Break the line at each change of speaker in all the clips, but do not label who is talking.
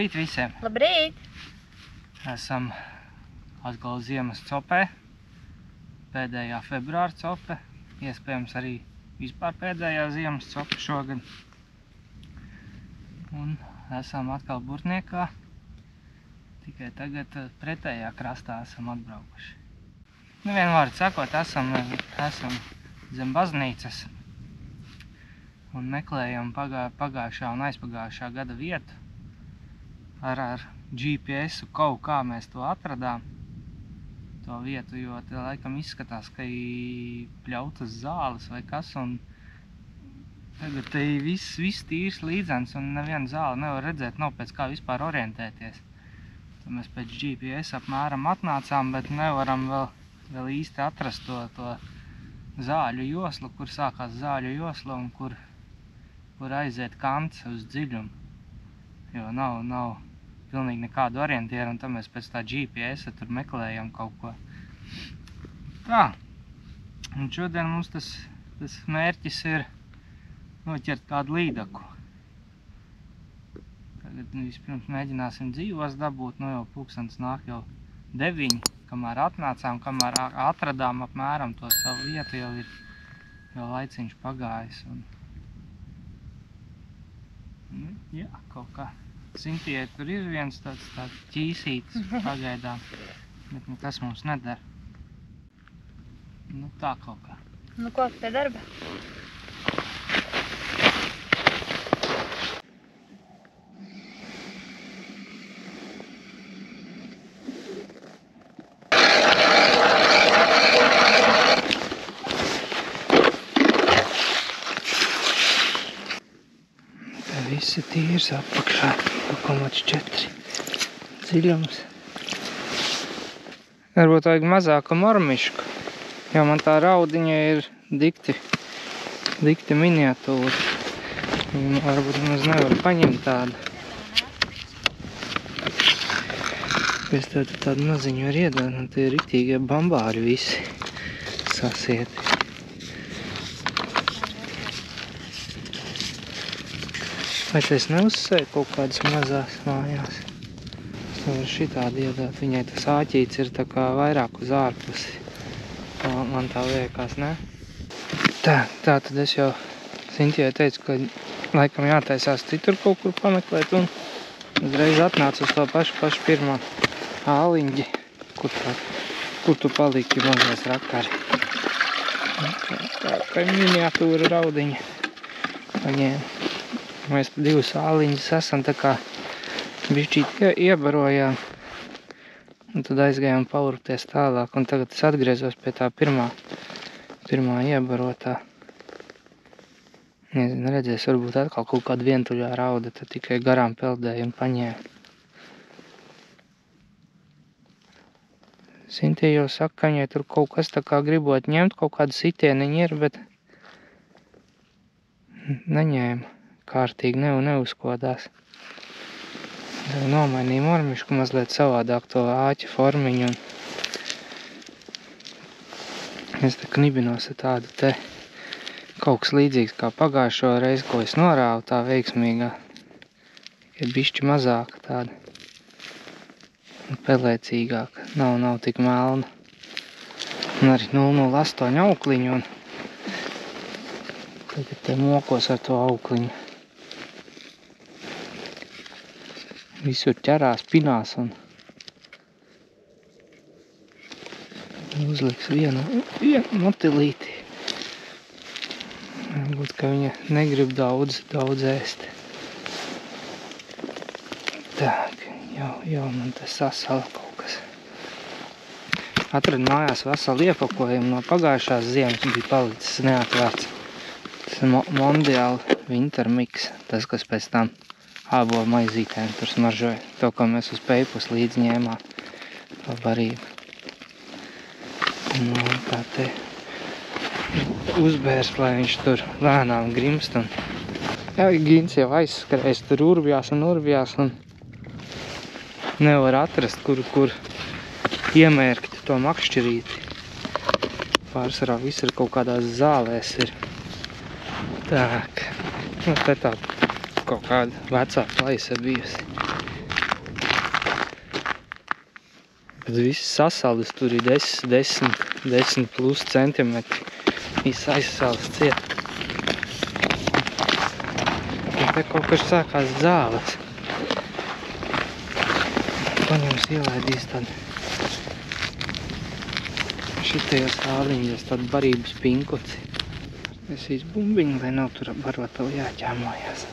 Labrīt visiem!
Labrīt!
Esam atkal ziemas copē. Pēdējā februāra cope. Iespējams arī vispār pēdējā ziemas cope šogad. Un esam atkal Burtniekā. Tikai tagad pretējā krastā esam atbraukuši. Nu, vienvārdi sakot, esam zem baznīcas. Un meklējam pagājušā un aizpagājušā gada vietu. Ar GPS-u kaut kā mēs to atradām, to vietu, jo te laikam izskatās, ka ir pļautas zāles vai kas, un tagad te ir viss tīrs līdzens, un neviena zāle nevar redzēt, nav pēc kā vispār orientēties. Tad mēs pēc GPS apmēram atnācām, bet nevaram vēl īsti atrast to zāļu joslu, kur sākās zāļu josla un kur aiziet kants uz dziļumu, jo nav pilnīgi nekādu orientieru, un tad mēs pēc tā GPS tur meklējam kaut ko. Tā, un šodien mums tas mērķis ir noķert kādu līdaku. Tagad vispirms mēģināsim dzīvos dabūt, jau pulkstens nāk jau 9, kamēr atnācām, kamēr atradām apmēram to savu vietu, jau laiciņš pagājis. Jā, kaut kā. Sintijai tur ir viens tāds ķīsītis pagaidām, bet nekas mums nedara. Nu tā kaut kā.
Nu ko pie darba?
Viss ir tīrs apakšā, 0,4 dziļums. Varbūt vajag mazāku marmišku, jo man tā raudiņa ir dikti miniatūra. Varbūt mums nevar paņemt tādu. Es tev tādu maziņu var iedot, un tie ir riktīgie bambāri visi sasieti. Vai es neuzsēju kaut kādas mazās mājās? Es nevaru šitādi iedot. Viņai tas āķīts ir tā kā vairāk uz ārpusi. Man tā liekas, ne? Tā tad es jau Sintijai teicu, ka laikam jātaisās citur kaut kur pameklēt, un uzreiz atnācu uz to pašu pirmo āliņģi, kur tu paliki mazais rakari. Tā kā miniatūra raudiņa paņēma. Mēs divus āliņus esam tā kā bišķīt iebarojām, un tad aizgājām paurpties tālāk, un tagad es atgriezos pie tā pirmā iebarotā. Nezinu, redzēs, varbūt atkal kaut kāda vientuļā rauda, tad tikai garām peldēju un paņēmu. Sintī jau saka, ka viņai tur kaut kas tā kā gribot ņemt, kaut kāda sitieniņa ir, bet neņēma. Kārtīgi neuzkodās. Nomainīju marmišku mazliet savādāk to āķa formiņu. Es te knibinos ar tādu te kaut kas līdzīgs kā pagājušo reizi, ko es norāvu, tā veiksmīgā. Ir bišķi mazāka tāda. Pelēcīgāka. Nav tik melna. Un arī 008 aukliņu. Un tagad te mokos ar to aukliņu. Visur ķerās, pinās un uzliks vienu motilīti. Varbūt, ka viņa negrib daudz ēst. Tā, jau man te sasala kaut kas. Atradu mājās veselu iepakojumu no pagājušās ziemas, bija palicis neatvērts. Tas Mondiāli Winter Mix, tas, kas pēc tam ābolu maizītēm tur smaržoja. To, ko mēs uz peipus līdz ņēmām. To barību. Tā te uzbērs, lai viņš tur lēnām grimst. Gins jau aizskrējis tur urbjās un nevar atrast, kur iemērkt to makšķirīti. Pārsvarā viss ir kaut kādās zālēs ir. Tā, te tā kaut kāda vecā plaisa bijusi. kad viss sasalis, tur ir 10 plus centimetri. Viss aizsalis ciet. Un te kaut kas sākās zāles. Paņems ielaidīs tad šitajos āliņos tādu barības pinkuci. Es bumbiņu, lai nav tur barotavu jāķēmojās.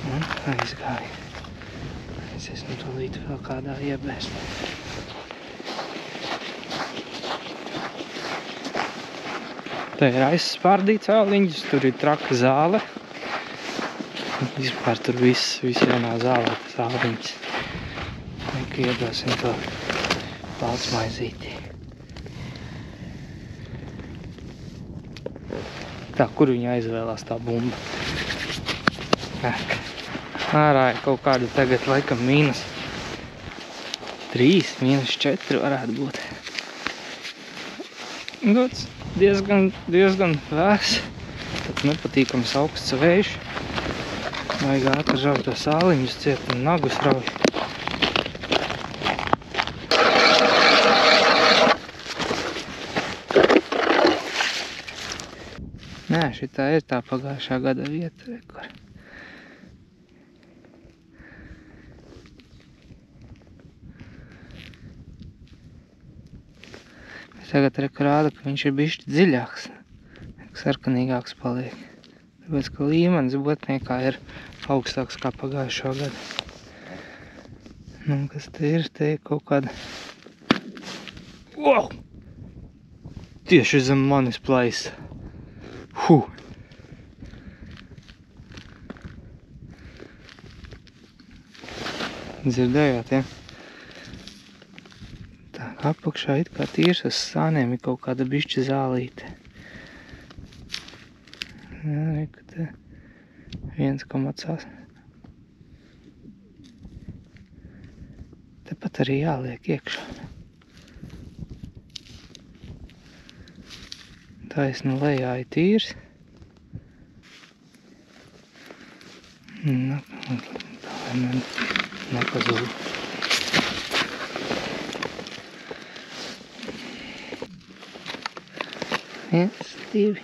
Un aizgāja. Es esmu tūlīt vēl kādā iebēst. Te ir aizspārdīts āliņus, tur ir traka zāle. Vispār tur viss jaunā zālē, tas āliņus. Iedosim to baltsmaizīti. Tā, kur viņa aizvēlās tā bumba? Ārā ir kaut kāda tagad laikam -3, -4 varētu būt. Dots diezgan vēs. Tad nepatīkams augsts vējš. Vajag ātri žaukt tos āliņus ciet un nagus rauj. Nē, šitā ir tā pagājušā gada vieta, kur. Tagad rāda, ka viņš ir bišķi dziļāks, sarkanīgāks paliek. Tāpēc, ka līmenis Botniekā ir augstāks kā pagājušā gada. Nu, kas te ir? Te ir kaut kāda. Wow! Tieši zem manis plaisa. Dzirdējāt, ja? Tā, apakšā it kā tīrs uz sāniem ir kaut kāda bišķi zālīte. Jā, reku te 1,8. Tepat arī jāliek iekšā. Taisni lejā ir tīrs. Nu, tā lai man nepazūd. Viens, 2,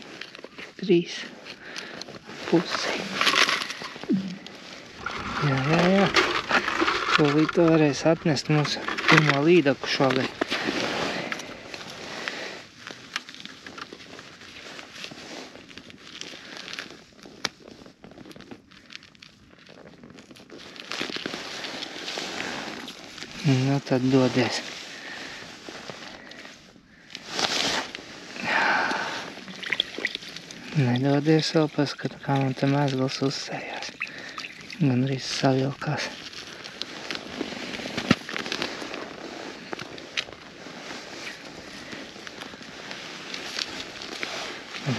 3 pusi. Jā. Tūlīt to varēs atnest mūsu pirmo līdaku šogad. Nu, tad dodies. Nedodies vēl paskat, kā man te mēsgals uzsējās. Gan arī savilkās.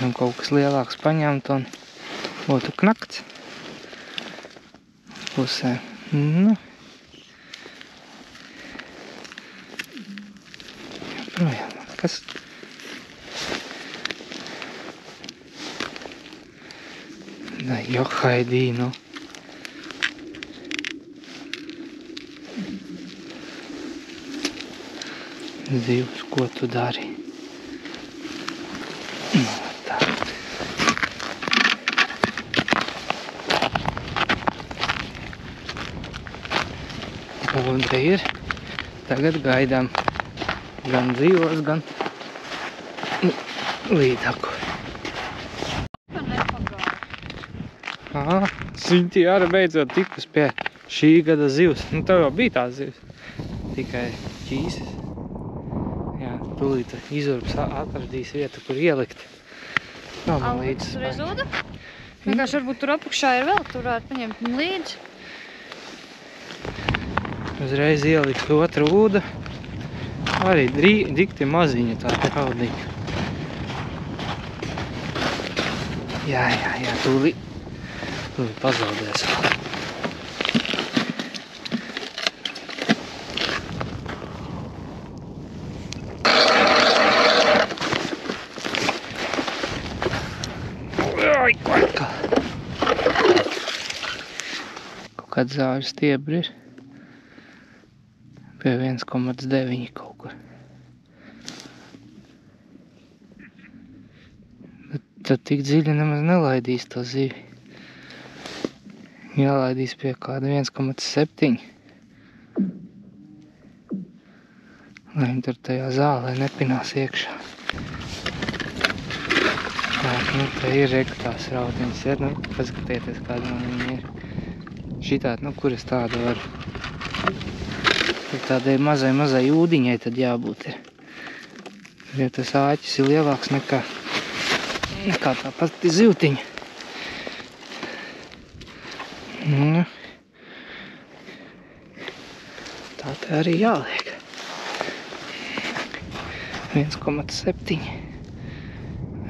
Un kaut kas lielāks paņemt un būtu knakts. Pusē. Nu. Projām, kas? Da, johaidī, nu. Zivs, ko tu dari? Nu, tā. Un te ir. Tagad gaidām. Gan dzīvos, gan līdaku. Sinti arī beidzot tikus pie šī gada zivs. Nu, tev jau bija tās zivs. Tikai ķīsis. Jā, tūlīt izurbs atradīs vietu, kur ielikt. Nav man līdzi.
Tur ir zuda? Vienkārši varbūt tur apakšā ir vēl, tur varētu paņemt līdzi.
Uzreiz ielikt otru ūdu. Arī dikti maziņa tā traudiņa. Jā, tūlīt pazaudēs. Kaut kāds zāļu stiebri ir. Pie 1,9 kaut kur. Tad tik dziļi nemaz nelaidīs to zivi. Jālaidīs pie kāda 1,7. Lai viņi tur tajā zālē nepinās iekšā. Tā, nu te ir rektās raudiņas, ir, nu paskatieties kāda man viņa ir. Šitād, nu kur es tādu varu. Tur tādai mazai ūdiņai tad jābūt ir. Jo tas āķis ir lielāks nekā tā pati zivtiņa. Nu, tā te arī jāliek. 1,7.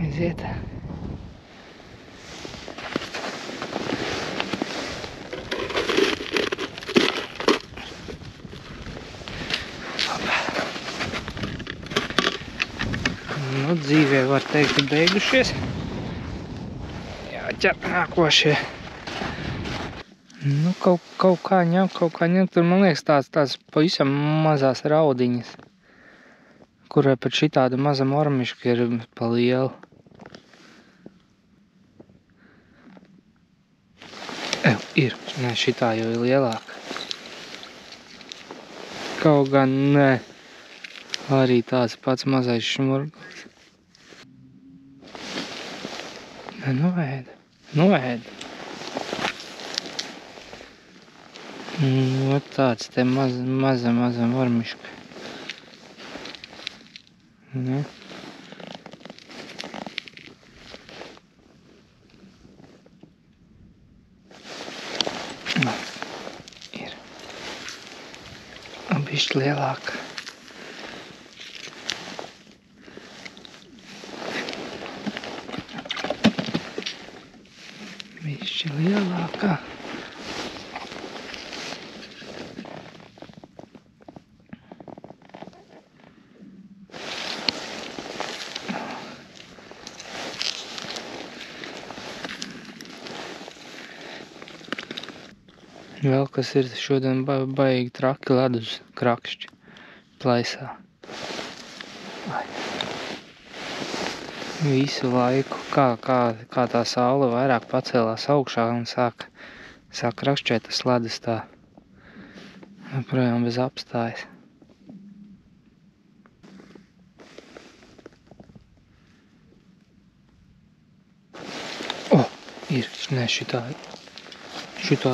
Aiziet. Nu, dzīvē var teikt, beigušies. Jāķer nākošie. Nu, kaut kā ņemt. Tur, man liekas, tāds pavisam mazās raudiņas. Kurai pat šitāda maza mormiška ir pa lielu. Ir. Nē, šitā jau ir lielāka. Kaut gan nē. Arī tāds pats mazais šmurglis. Nē, noēda. Nu, tāds te maza mormiška. Ne? Ir. Bišķi lielāka. Bišķi lielāka. Vēl kas ir šodien baigi traki ledus krakšķi plaisā. Visu laiku, kā tā saule vairāk pacēlās augšā un sāk krakšķēt tas ledus tā. Projām bez apstājas. Ir, ne, šitā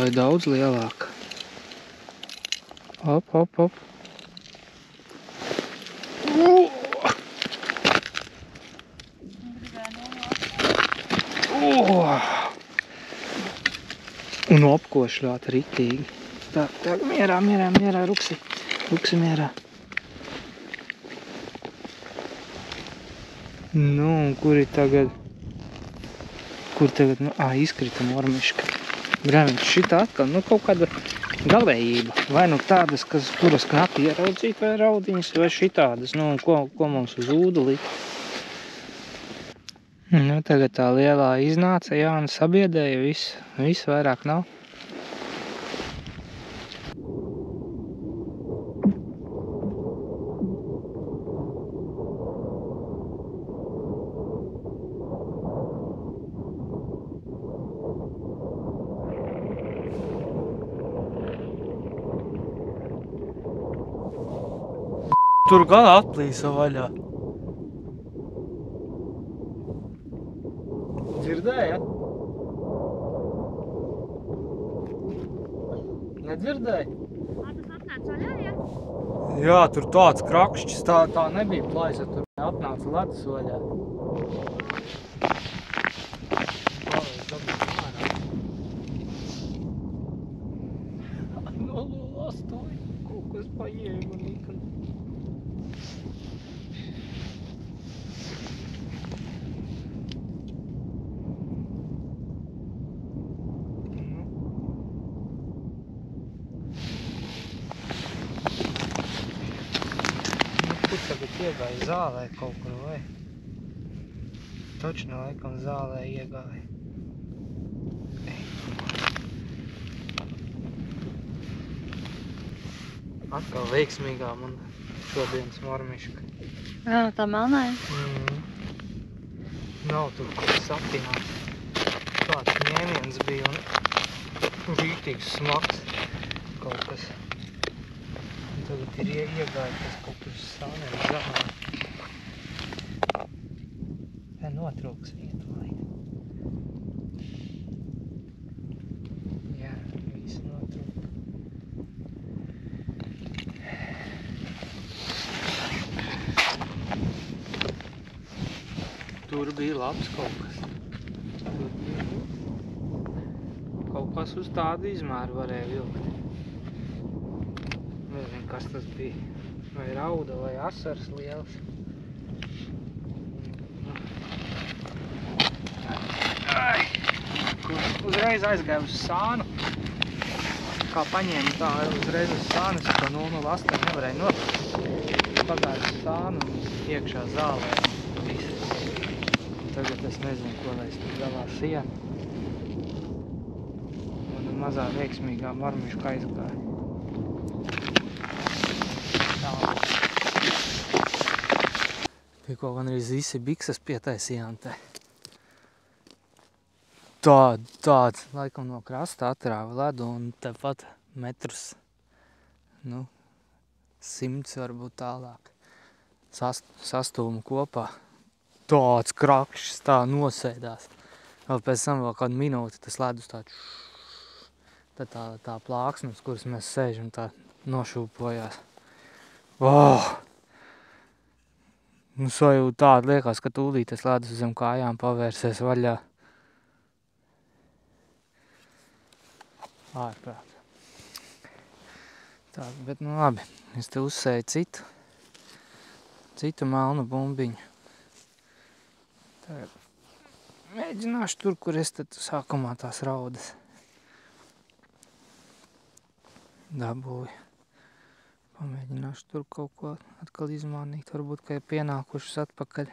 ir daudz lielāka. Hop. Un apkošļāt ritīgi. Tā, mierā, ruksi mierā. Nu, un kur tagad, nu, izkrita mormiška. Brāmiņš, šitā atkal, nu, kaut kāda galējība. Vai nu tādas, kuras knapi ieraudzīt vai raudiņas, vai šitādas, nu, ko mums uz ūdu likt. Nu, tagad tā lielā iznāca, jā, un sabiedēja viss vairāk nav.
Tur gan atplīsa vaļā.
Dzirdējāt? Nedzirdēji?
Tas atnāca vaļā, ja?
Jā, tur tāds krakšķis.
Tā nebija plaisa, tur atnāca ledus vaļā. Astoji, kaut kas paieja man ikad. Kur tagad iegāja zālē kaut kur, vai? Točni laikam zālē iegāja. Atkal veiksmīgā man šodienas marmiška.
Jā, tā melnāja.
Nav tur, kur sapināt. Tāds ņēmiens bija un rītīgs smags kaut kas. Un tagad ir iegājis kaut kur sānēm zahā. Tā notrūks vietu laika. Jā, viss notrūk. Tur bija labs kaut kas. Tur bija kaut kas uz tādu izmēru varēja vilkt. Nezinu, kas tas bija. Vai rauda, vai asars liels. Ai, uzreiz aizgāju uz sānu. Kā paņēmu tā uzreiz uz sānu, es to 008 nevarēju nopirkt. Pagāju uz sānu un iekšā zālē. Viss. Tagad es nezinu, ko lai es tur galā sienu. Un mazā veiksmīgā marmiška aizgāja. Tikko gan arī visi bikses pietaisījām te. Tāds, laikam no krasta atrāva ledu un tepat metrus, 100 varbūt tālāk. Sastūma kopā. Tāds krakšs tā nosēdās. Vēl pēc tam vēl kādu minūti tas ledus tāds. Tad tā plāksnes, kuras mēs sēžam, tā nošūpojās. Sajūta tāda liekas, ka tūlīt tas ledus zem kājām pavērsies vaļā. Ārprāt. Tā, bet labi, es te uzsēju citu melnu bumbiņu. Tagad mēģināšu tur, kur es tad sākumā tās raudas dabūju. Pamēģināšu tur kaut ko atkal izmānīt. Varbūt, ka ir pienākušas atpakaļ.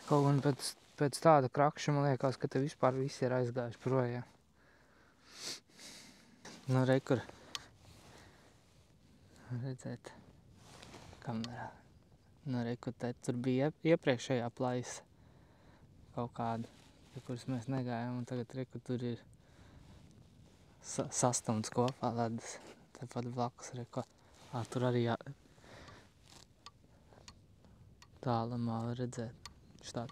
Kaut gan pēc tāda krakša man liekas, ka te vispār visi ir aizgājuši projām. Re, kur redzēt kamerā. Re, kur tur bija iepriekšējā plaisa kaut kāda, kuras mēs negājām, un tagad re, kur tur ir sastumts kopā ledus. Tepat blakus, re, ko. Tur arī tālamā var redzēt. Viņš tā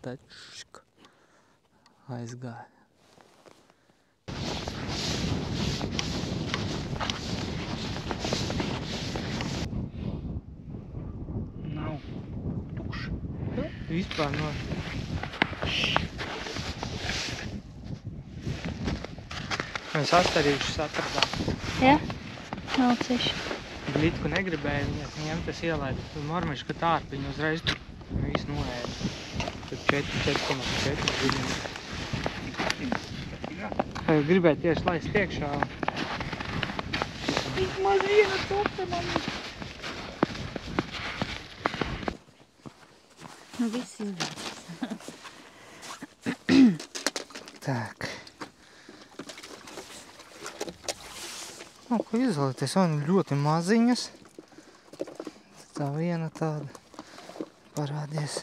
aizgāja. Nav tukšs. Vispār no... Mēs astarīšus atradām.
Jā? Malciši.
Glitku negribēja, viņas ņemt, es ielaidu marmiška tārpiņu uzreiz visu noēdu. Tad 4,4 dziļumi. Gribēju tieši laist iekšā. Vismaz viena tupe man.
Viss izbēdz.
Tak. Ko izvēlēties, ļoti maziņas. Tā viena tāda parādies.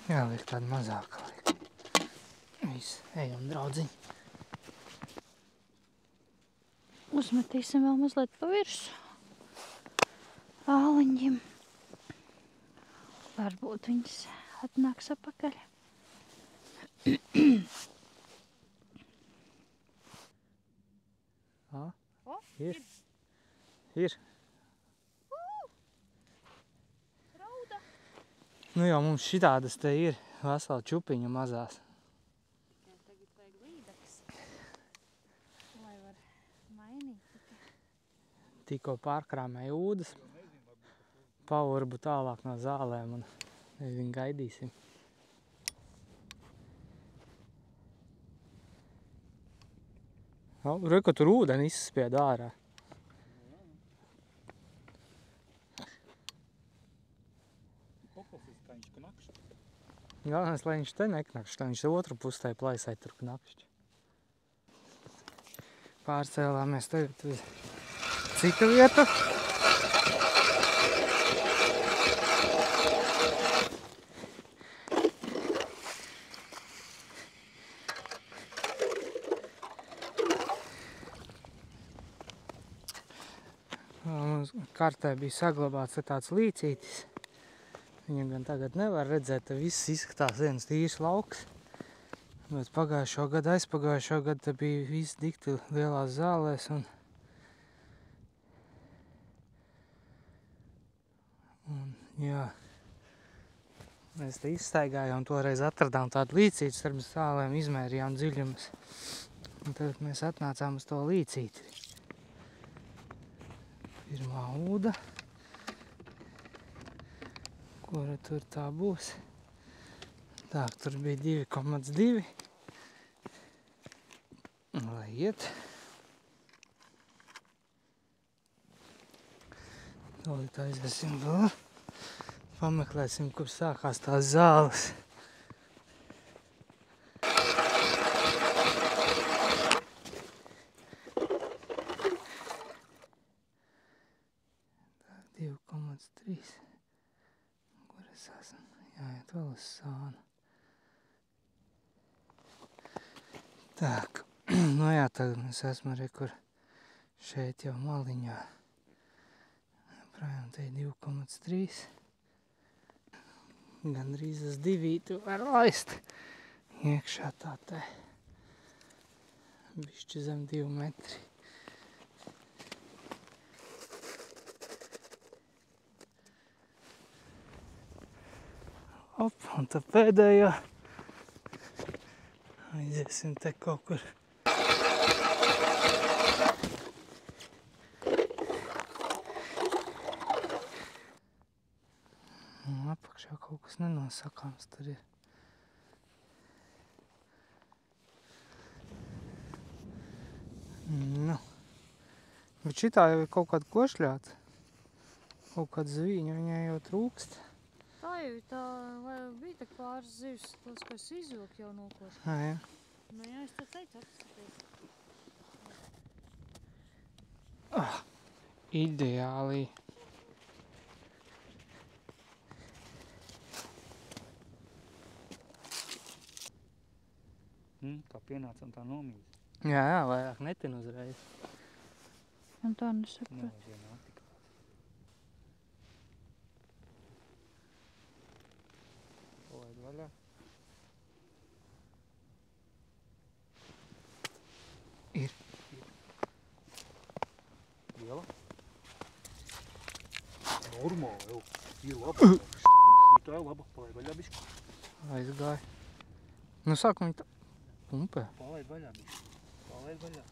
Jāliek tāda mazāka. Viss, ejam, draudziņi.
Uzmetīsim vēl mazliet pa virsu. Āliņiem. Varbūt viņas atnāks apakaļ.
Ir.
Rauda.
Jau mums šitādas te ir vesela čupiņa mazās.
Tagad vajag līdaks, lai var mainīt.
Tikko pārkrāmēja ūdas. Pavarbu tālāk no zālēm un nezinu, gaidīsim. Re, ka tur ūdeni izspied ārā. Galvenais, lai viņš te neknakšķi, lai viņš otru pusē plaisai tur knakšķi. pārcēlāmies tagad uz citu vietu. Mums kartē bija saglabāts tāds līcītis. Viņu gan tagad nevar redzēt, te viss izskatās viens tīrs lauks. Bet pagājušo gadu, aizpagājušo gadu te bija viss dikti lielās zālēs un jā, mēs te izstaigājām, toreiz atradām tādu līcīti starp zālēm, izmērījām dziļumus. Un tad mēs atnācām uz to līcīti. Pirmā ūda, kura tur tā būs. Tā, tur bija 2,2. Lai iet. Tūlīt aizvesim vēl. Pameklēsim, kur sākās tās zāles. Tā, 2,3. Kur es esmu? Jāiet vēl uz sānu. Tak, nu jā, tagad mēs esmu arī kur šeit jau maliņā. Projām te 2,3. Gandrīz uz 2 var laist. Iekšā tā te. Bišķi zem 2 metri. Op, un tā pēdējā. Aiziesim te kaut kur. Apakšā kaut kas nenosakāms tur ir. Nu. Bet šitā jau ir kaut kāda košļāta. Kaut kāda zvīņa, viņai jau trūkst.
Tā jau tā, vai bija tak pāris zivs, tos, kas izvilk jau nokoši.
Jā.
Nu jā, es tā teicu, apskaties.
Ideāli.
Kā pienācam tā nomīz.
Jā, vairāk netin uzreiz.
Un tā nesaprot.
Palaid vaļā.
Ir.
Liela? Normāli jau. Ir laba. Tā ir laba. Palaid vaļā bišķi.
Aizgāja. Nu sāk viņi tā pumpē.
Palaid vaļā bišķi. Palaid vaļā.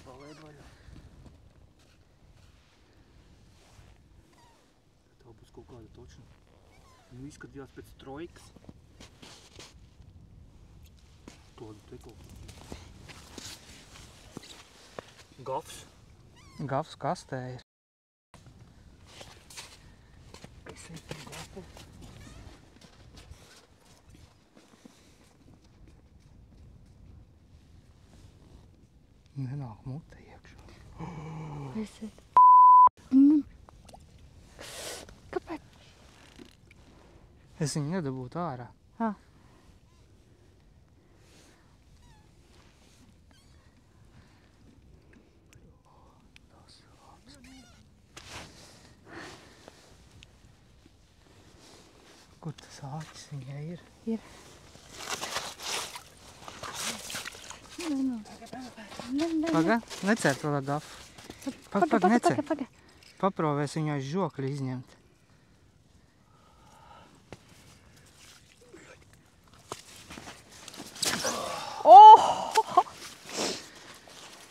Palaid vaļā. Tā būs kaut kāda točna. Nu izskatījās pēc trojkas. Tāda te kaut kāda. Gafs.
Gafs kastē ir.
Es esmu gafu.
Nenāk mute iekšā.
Esiet. Kāpēc?
Es viņu nedabūtu ārā. Kur tas āķis viņai ir?
Ir.
Paga, necērt vēl ar gafu. Paga, necērt.
Paga.
Paprovēs viņu aiz žokļa izņemt.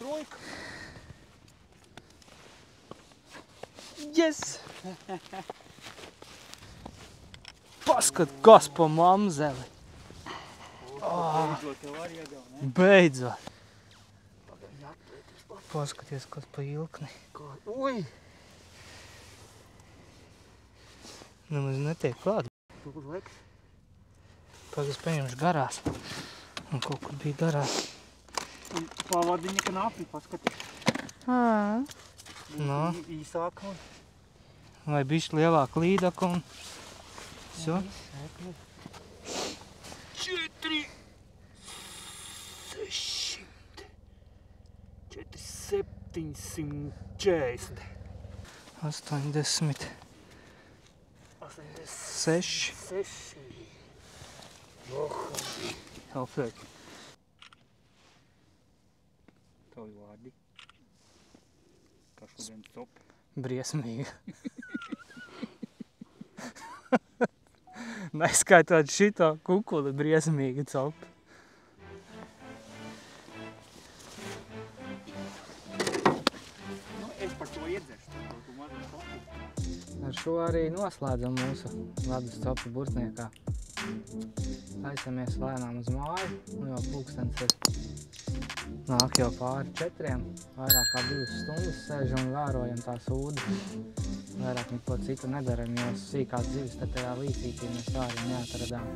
Trojka.
Yes! Paskat, kas pa mamzeli.
Beidzot jau var iegau, ne?
Beidzot. Paskaties, kas pa ilkni.
Ui!
Nemaz netiek klāt.
Tur leks.
Pagaidzi paņemšu garās. Un kaut kur bija garās.
Un pavadiņa knapi, paskaties.
No.
Īsāka un...
Vai bišķi lielāka līdaka un... Visu.
4, 600, 4, 740,
80, 6.
6.
Alfred.
Tavi vārdi. Kā šodien top.
Briesmīgi. Neskaitot šito kukuli, briesmīgi copi.
Nu, es par to iedzeršu. Tu mazu topi.
Ar šo arī noslēdzam mūsu ledus copu Burtniekā. Aisamies lēnām uz māju, nu jau pulkstens ir. Nāk jau pāri 4, vairāk kā 2 stundas sēžam un vērojam tās ūdens. Vairāk neko citu nedaram, jo sīkās zivis te tajā līcītī mēs tā arī neatradām.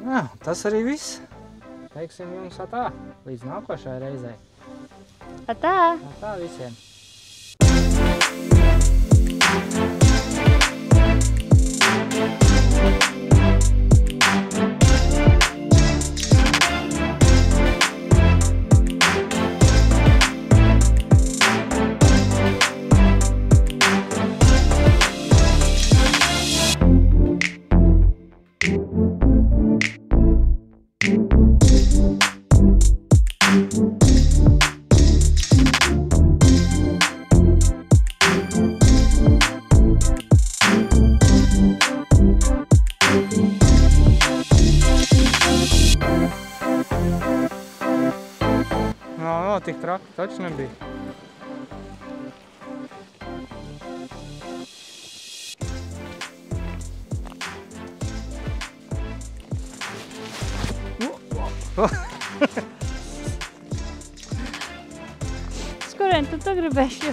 Jā, tas arī viss. Teiksim jums atā, līdz nākošai reizei.
Atā!
Atā visiem! Tik traki taču nebija.
Skurien, tu gribēsi?